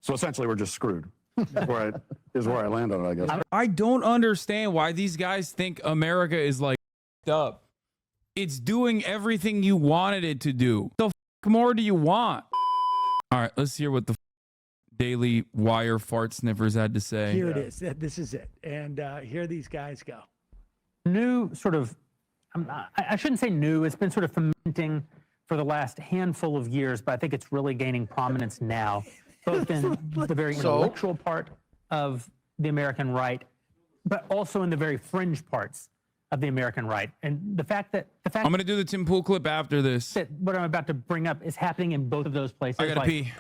So essentially, we're just screwed. Is where I land on it, I guess. I don't understand why these guys think America is like up. It's doing everything you wanted it to do. The more do you want? All right, let's hear what the Daily Wire fart sniffers had to say. Here it is. This is it. And here these guys go. New sort of, I shouldn't say new, it's been sort of fermenting for the last handful of years, but I think it's really gaining prominence now, both in the very intellectual part of the American right, but also in the very fringe parts of the American right. And the fact I'm going to do the Tim Pool clip after this. That what I'm about to bring up is happening in both of those places. I got to pee.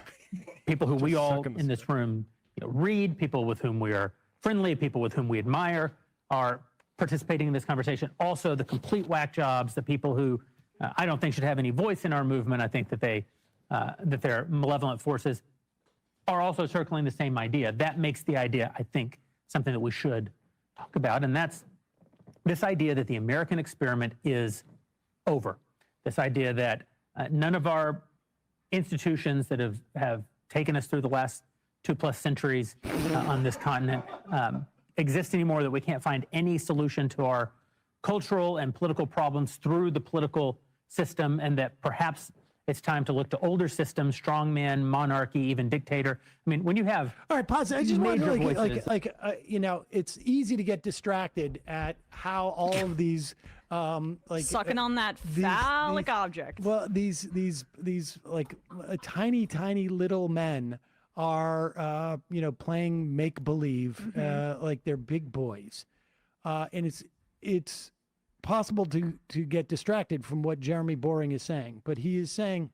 People who we all in this room read, people with whom we are friendly, people with whom we admire are participating in this conversation. Also, the complete whack jobs, the people who I don't think should have any voice in our movement. I think that they're malevolent forces are also circling the same idea. That makes the idea, I think, something that we should talk about, and that's this idea that the American experiment is over. This idea that none of our institutions that have taken us through the last 2+ centuries on this continent exist anymore, that we can't find any solution to our cultural and political problems through the political system, and that perhaps it's time to look to older systems, strongman, monarchy, even dictator. I mean, when you have all right, pause. I just want to it's easy to get distracted at how all of these sucking on that phallic object. Well, these like tiny little men are playing make believe like they're big boys, and it's possible to get distracted from what Jeremy Boring is saying, but he is saying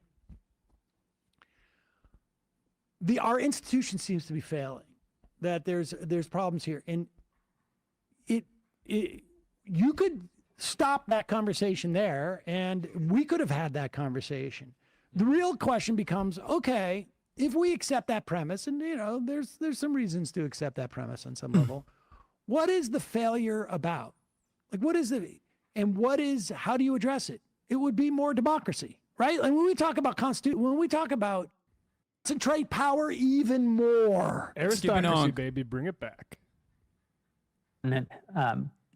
our institution seems to be failing, that there's problems here, and you could stop that conversation there, and we could have had that conversation. The real question becomes, okay, if we accept that premise, and there's some reasons to accept that premise on some level, what is the failure about? Like, what is it? And how do you address it? It would be more democracy, right? Like when we talk about when we talk about concentrate power even more. Aristocracy, baby, bring it back. And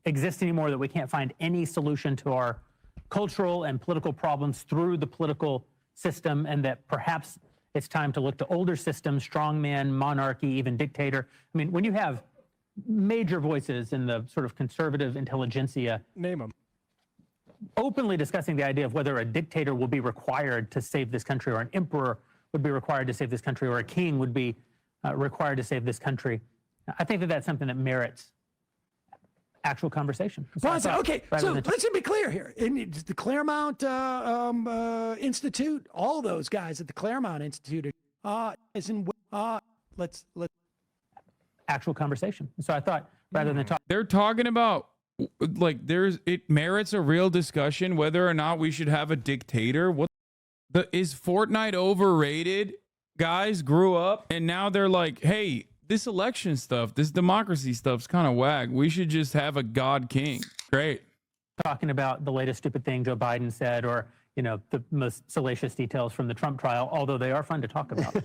exist anymore, that we can't find any solution to our cultural and political problems through the political system, and that perhaps it's time to look to older systems, strongman, monarchy, even dictator. I mean, when you have major voices in the sort of conservative intelligentsia, name them, openly discussing the idea of whether a dictator will be required to save this country, or an emperor would be required to save this country, or a king would be required to save this country, I think that that's something that merits actual conversation. Okay, so let's be clear here. In the Claremont Institute, all those guys at the Claremont Institute let's actual conversation. So I thought, rather than talk, they're talking about like it merits a real discussion whether or not we should have a dictator. Is Fortnite overrated? Guys grew up and now they're like, hey, this election stuff, this democracy stuff's kind of whack. We should just have a god king. Great. Talking about the latest stupid thing Joe Biden said, or the most salacious details from the Trump trial, although they are fun to talk about.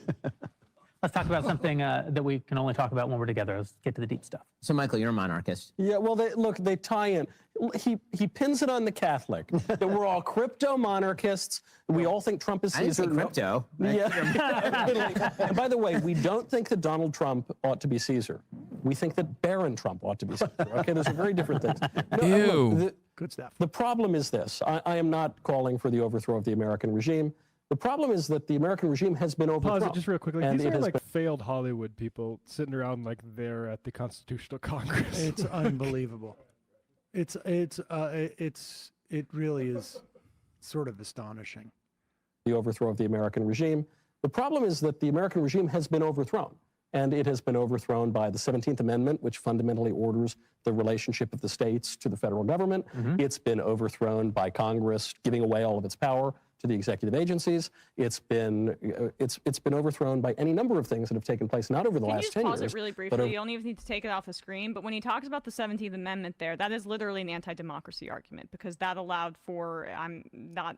Let's talk about something that we can only talk about when we're together. Let's get to the deep stuff. So, Michael, you're a monarchist. Yeah, well, they tie in. He pins it on the Catholic, that we're all crypto monarchists. We all think Trump is Caesar. I didn't say crypto. Yeah. And by the way, we don't think that Donald Trump ought to be Caesar. We think that Baron Trump ought to be Caesar. Okay, those are very different things. Ew. Look, good stuff. The problem is this. I am not calling for the overthrow of the American regime. The problem is that the American regime has been overthrown. Pause it just real quickly. These are like failed Hollywood people sitting around like they're at the Constitutional Congress. It's unbelievable. It really is sort of astonishing. The overthrow of the American regime. The problem is that the American regime has been overthrown. And it has been overthrown by the 17th Amendment, which fundamentally orders the relationship of the states to the federal government. It's been overthrown by Congress giving away all of its power to the executive agencies. It's been overthrown by any number of things that have taken place, not over the last 10 years. Can you just pause it really briefly? You don't even need to take it off the screen. But when he talks about the 17th Amendment there, that is literally an anti-democracy argument, because that allowed for,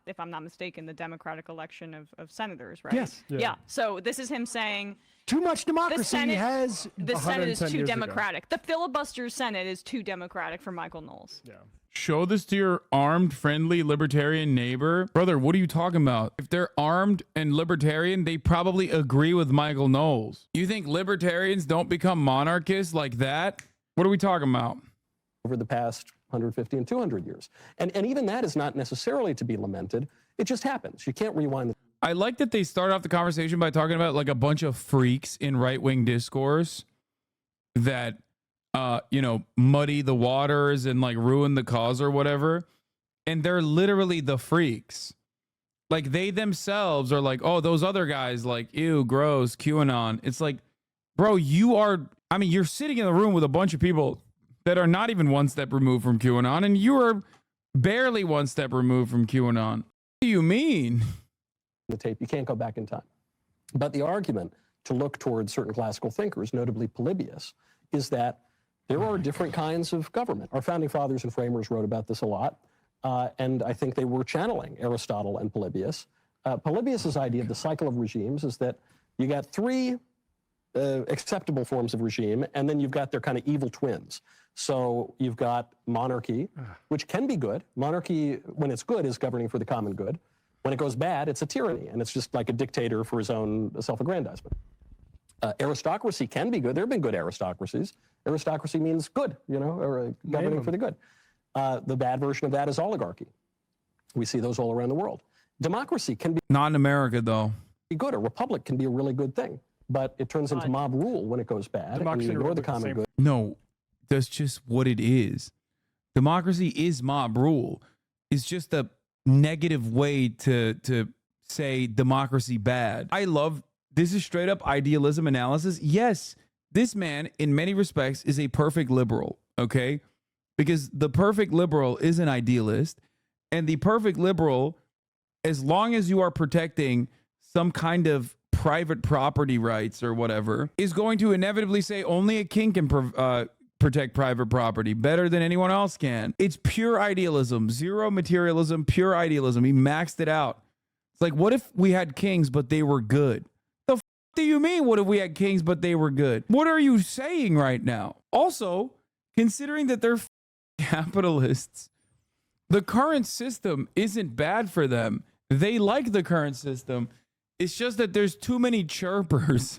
if I'm not mistaken, the democratic election of senators, right? Yes. Yeah. So this is him saying, Too much The democracy Senate, has. the Senate is 110 too years ago. democratic. The filibuster Senate is too democratic for Michael Knowles. Yeah. Show this to your armed, friendly, libertarian neighbor. Brother, what are you talking about? If they're armed and libertarian, they probably agree with Michael Knowles. You think libertarians don't become monarchists like that? What are we talking about? over the past 150 and 200 years. And even that is not necessarily to be lamented. It just happens. You can't rewind the I like that they start off the conversation by talking about like a bunch of freaks in right-wing discourse that, muddy the waters and like ruin the cause or whatever. And they're literally the freaks. Like they themselves are like, oh, those other guys like, ew, gross, QAnon. It's like, bro, you're sitting in the room with a bunch of people that are not even one step removed from QAnon, and you are barely one step removed from QAnon. What do you mean? the tape. You can't go back in time. But the argument to look towards certain classical thinkers, notably Polybius, is that there are different kinds of government. Our founding fathers and framers wrote about this a lot, and I think they were channeling Aristotle and Polybius. Polybius's idea of the cycle of regimes is that you got three acceptable forms of regime, and then you've got their kind of evil twins. So you've got monarchy, which can be good. Monarchy, when it's good, is governing for the common good. When it goes bad, it's a tyranny, and it's just like a dictator for his own self-aggrandizement. Aristocracy can be good. There have been good aristocracies. Aristocracy means good, or governing for the good. The bad version of that is oligarchy. We see those all around the world. Democracy can be Not in America, though. good. A republic can be a really good thing, but it turns into mob rule when it goes bad, and you ignore the common good. No, that's just what it is. Democracy is mob rule. It's just a negative way to say democracy bad. This is straight up idealism analysis. Yes, this man, in many respects, is a perfect liberal, okay? Because the perfect liberal is an idealist, and the perfect liberal, as long as you are protecting some kind of private property rights or whatever, is going to inevitably say only a king can protect private property better than anyone else can. It's pure idealism, zero materialism, pure idealism. He maxed it out. It's like, what if we had kings, but they were good? Do you mean what if we had kings but they were good? What are you saying right now? Also, considering that they're capitalists, the current system isn't bad for them. They like the current system. It's just that there's too many chirpers.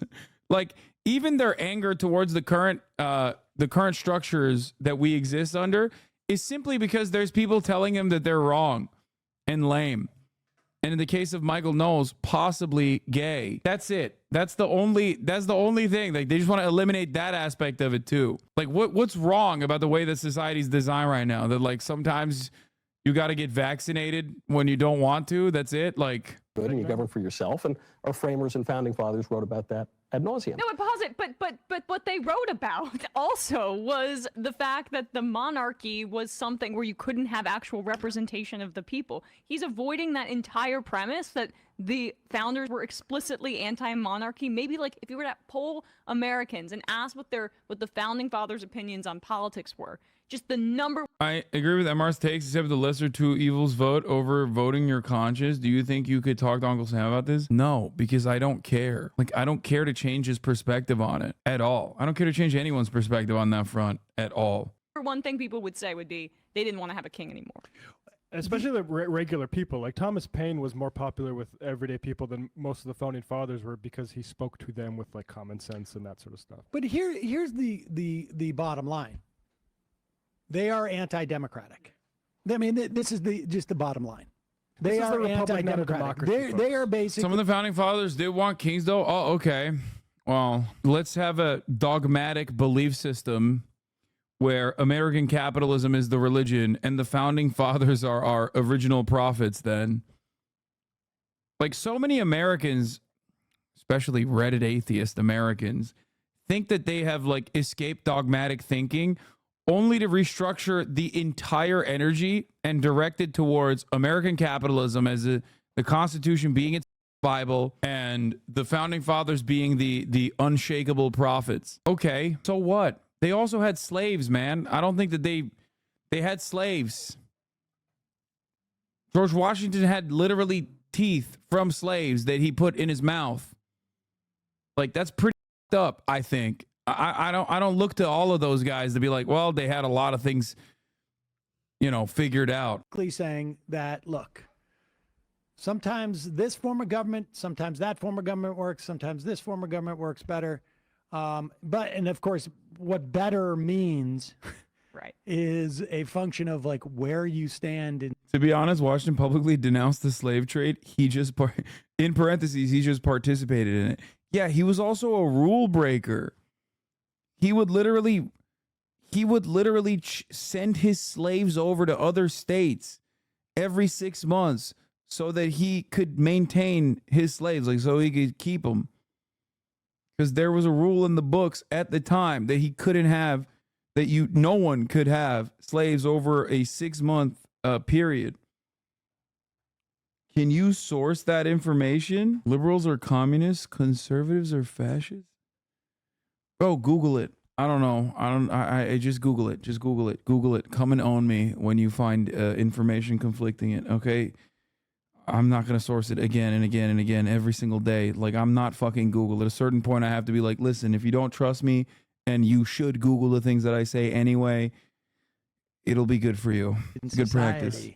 Like even their anger towards the current structures that we exist under is simply because there's people telling them that they're wrong and lame. And in the case of Michael Knowles, possibly gay. That's it. That's the only thing. Like they just want to eliminate that aspect of it too. Like what's wrong about the way that society's designed right now? That like sometimes you got to get vaccinated when you don't want to. That's it. Like good, and you govern for yourself. And our framers and founding fathers wrote about that ad nauseum. No, but pause it. But what they wrote about also was the fact that the monarchy was something where you couldn't have actual representation of the people. He's avoiding that entire premise that the founders were explicitly anti-monarchy. Maybe like if you were to poll Americans and ask what the founding fathers' opinions on politics were, just the number. I agree with MR's takes, except the lesser two evils vote over voting your conscience. Do you think you could talk to Uncle Sam about this? No, because I don't care. Like, I don't care to change his perspective on it at all. I don't care to change anyone's perspective on that front at all. One thing people would say would be they didn't want to have a king anymore. Especially the regular people. Like Thomas Paine was more popular with everyday people than most of the founding fathers were because he spoke to them with like common sense and that sort of stuff. But here's the bottom line. They are anti-democratic. I mean, this is just the bottom line. They are anti-democratic. They are basically. Some of the founding fathers did want kings, though. Oh, okay. Well, let's have a dogmatic belief system where American capitalism is the religion and the founding fathers are our original prophets. Then, like so many Americans, especially Reddit atheist Americans, think that they have like escaped dogmatic thinking, only to restructure the entire energy and direct it towards American capitalism as the Constitution being its Bible and the founding fathers being the unshakable prophets. Okay, so what? They also had slaves, man. I don't think that they had slaves. George Washington had literally teeth from slaves that he put in his mouth. Like, that's pretty up, I think. I don't look to all of those guys to be like, well, they had a lot of things, figured out. Saying that, look, sometimes this form of government, sometimes that form of government works, sometimes this form of government works better. And of course, what better means right. is a function of like where you stand. To be honest, Washington publicly denounced the slave trade. He just, in parentheses, he just participated in it. Yeah, he was also a rule breaker. He would literally send his slaves over to other states every 6 months so that he could maintain his slaves, like so he could keep them. Because there was a rule in the books at the time that he couldn't have, no one could have slaves over a 6-month period. Can you source that information? Liberals are communists, conservatives are fascists. Oh, Google it. I don't know. I just Google it. Just Google it. Google it. Come and own me when you find information conflicting it. Okay. I'm not going to source it again and again and again every single day. Like, I'm not fucking Google. At a certain point, I have to be like, listen, if you don't trust me, and you should Google the things that I say anyway, it'll be good for you. Good practice.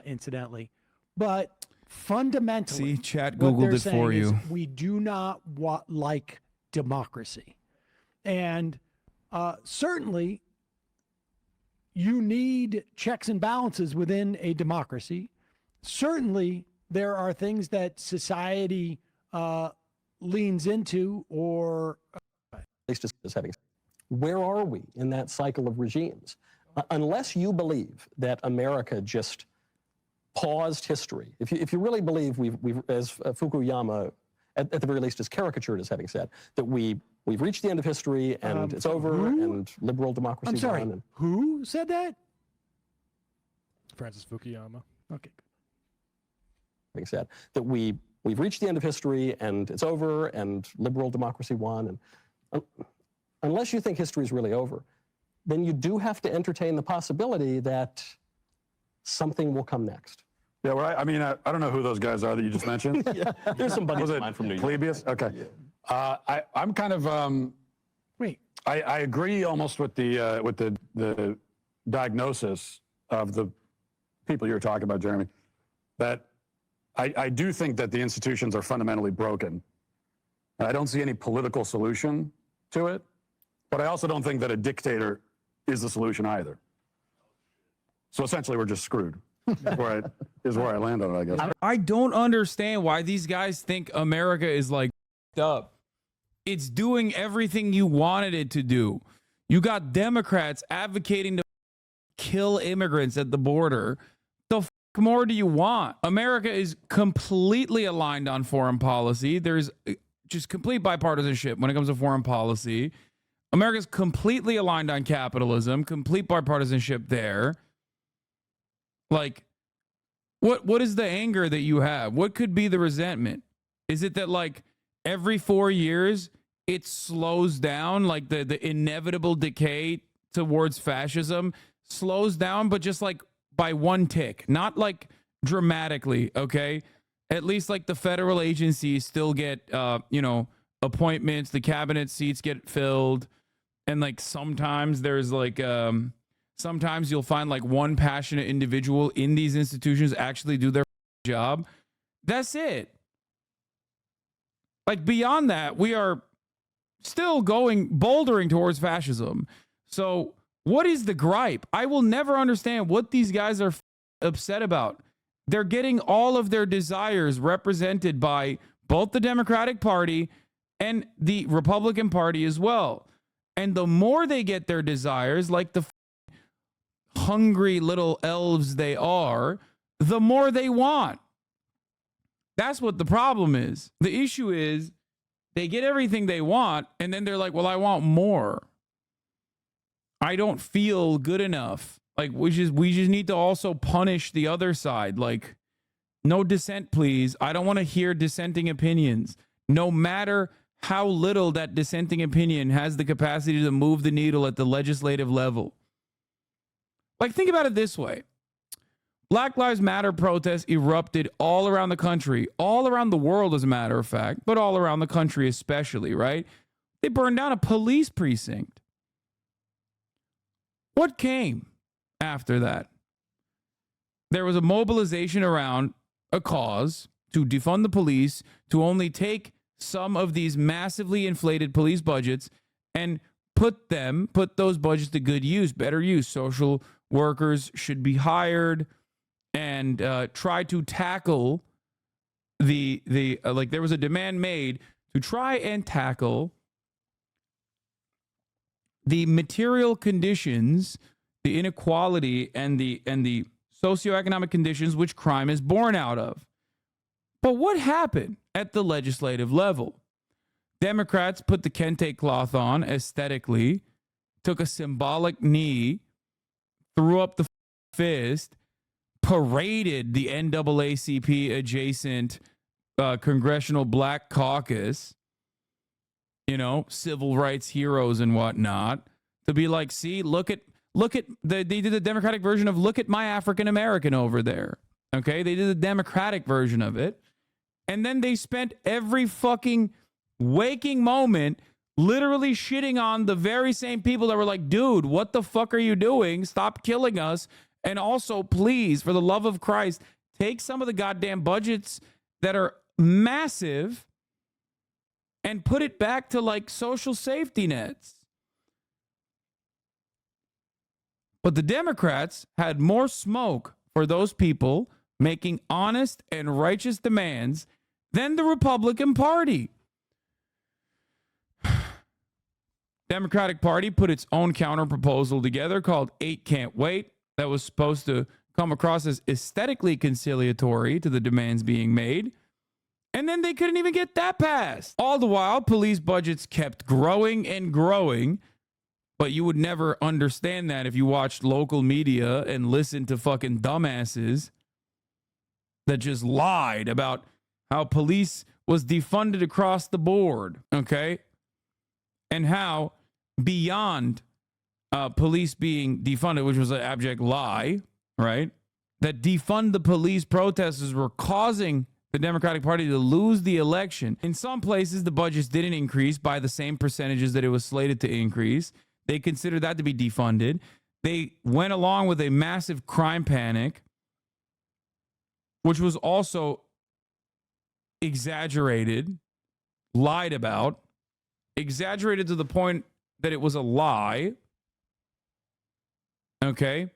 Incidentally. But fundamentally, see, chat Googled it for you. We do not like democracy. And certainly, you need checks and balances within a democracy. Certainly, there are things that society leans into or... Where are we in that cycle of regimes? Unless you believe that America just paused history, if you really believe we've as Fukuyama, at the very least, is caricatured as having said, that we've reached the end of history and it's over and liberal democracy. I'm sorry, who said that? Francis Fukuyama. Okay. Having said that we've reached the end of history and it's over and liberal democracy won. And unless you think history is really over, then you do have to entertain the possibility that something will come next. Yeah, well, I don't know who those guys are that you just mentioned. Yeah, there's some buddies of mine from New York. Polybius? Okay. Yeah. I'm kind of wait. I agree almost with the diagnosis of the people you're talking about, Jeremy, that I do think that the institutions are fundamentally broken. I don't see any political solution to it, but I also don't think that a dictator is the solution either. So essentially, we're just screwed. Is where I land on it, I guess. I don't understand why these guys think America is like up. It's doing everything you wanted it to do. You got Democrats advocating to kill immigrants at the border. The f more do you want? America is completely aligned on foreign policy. There's just complete bipartisanship when it comes to foreign policy. America's completely aligned on capitalism, complete bipartisanship there. Like, what is the anger that you have? What could be the resentment? Is it that like every 4 years it slows down, like the inevitable decay towards fascism slows down, but just like by one tick, not like dramatically, okay? At least like the federal agencies still get, appointments, the cabinet seats get filled. And like sometimes there's like, sometimes you'll find like one passionate individual in these institutions actually do their job. That's it. Like beyond that, we are still bouldering towards fascism. So what is the gripe? I will never understand what these guys are upset about. They're getting all of their desires represented by both the Democratic Party and the Republican Party as well. And the more they get their desires, like the hungry little elves they are, the more they want. That's what the problem is. The issue is they get everything they want, and then they're like, well, I want more. I don't feel good enough. Like, we just need to also punish the other side. Like, no dissent, please. I don't want to hear dissenting opinions. No matter how little that dissenting opinion has the capacity to move the needle at the legislative level. Like, think about it this way. Black Lives Matter protests erupted all around the country, all around the world, as a matter of fact, but all around the country especially, right? They burned down a police precinct. What came after that? There was a mobilization around a cause to defund the police, to only take some of these massively inflated police budgets and put those budgets to good use, better use. Social workers should be hired, and try to tackle the like there was a demand made to try and tackle the material conditions, the inequality, and the socioeconomic conditions which crime is born out of. But what happened at the legislative level? Democrats put the kente cloth on aesthetically, took a symbolic knee, threw up the fist, paraded the NAACP adjacent Congressional Black Caucus, civil rights heroes and whatnot, to be like, see, look at they did the Democratic version of look at my African American over there. Okay, they did the Democratic version of it. And then they spent every fucking waking moment literally shitting on the very same people that were like, dude, what the fuck are you doing? Stop killing us. And also, please, for the love of Christ, take some of the goddamn budgets that are massive and put it back to like social safety nets. But the Democrats had more smoke for those people making honest and righteous demands than the Republican Party. Democratic Party put its own counter proposal together called 8 Can't Wait that was supposed to come across as aesthetically conciliatory to the demands being made. And then they couldn't even get that passed. All the while, police budgets kept growing and growing. But you would never understand that if you watched local media and listened to fucking dumbasses that just lied about how police was defunded across the board, okay? And how beyond police being defunded, which was an abject lie, right? That defund the police protesters were causing the Democratic Party to lose the election. In some places, the budgets didn't increase by the same percentages that it was slated to increase. They considered that to be defunded. They went along with a massive crime panic, which was also exaggerated, lied about, exaggerated to the point that it was a lie. Okay.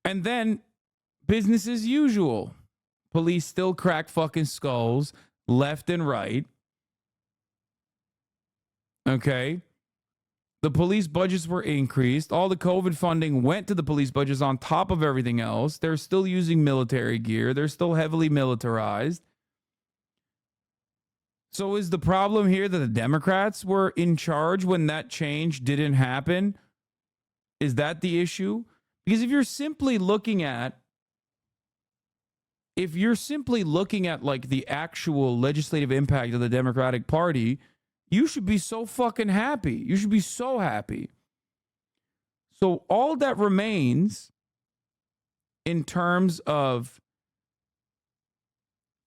And then business as usual. Police still crack fucking skulls left and right. Okay. The police budgets were increased. All the COVID funding went to the police budgets on top of everything else. They're still using military gear. They're still heavily militarized. So is the problem here that the Democrats were in charge when that change didn't happen? Is that the issue? Because if you're simply looking at like the actual legislative impact of the Democratic Party, you should be so fucking happy. You should be so happy. So all that remains in terms of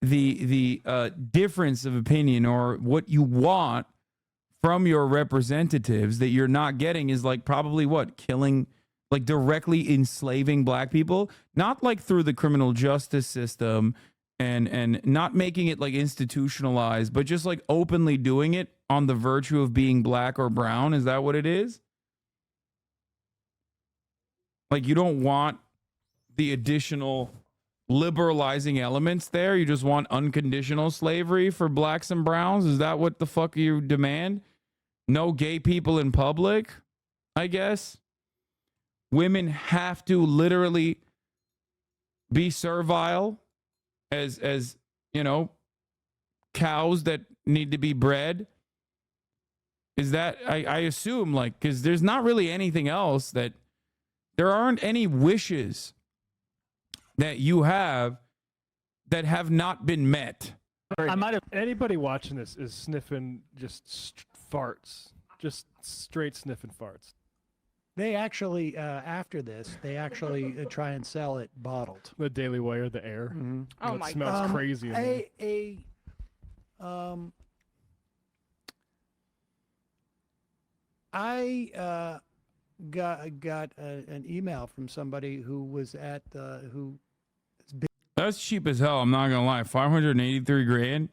the difference of opinion or what you want from your representatives that you're not getting is like probably what? Killing, like directly enslaving black people, not like through the criminal justice system and not making it like institutionalized, but just like openly doing it on the virtue of being black or brown. Is that what it is? Like you don't want the additional liberalizing elements there. You just want unconditional slavery for blacks and browns. Is that what the fuck you demand? No gay people in public, I guess. Women have to literally be servile as you know, cows that need to be bred. Is that, I assume, like, because there's not really anything else that, there aren't any wishes that you have that have not been met. I might have. Anybody watching this is sniffing just farts, just straight sniffing farts. They actually, after this, they actually try and sell it bottled. The Daily Wire, the air. Mm-hmm. Oh it my smells God. crazy. In there. I got an email from somebody who was at who. That's cheap as hell. I'm not gonna lie. 583 grand.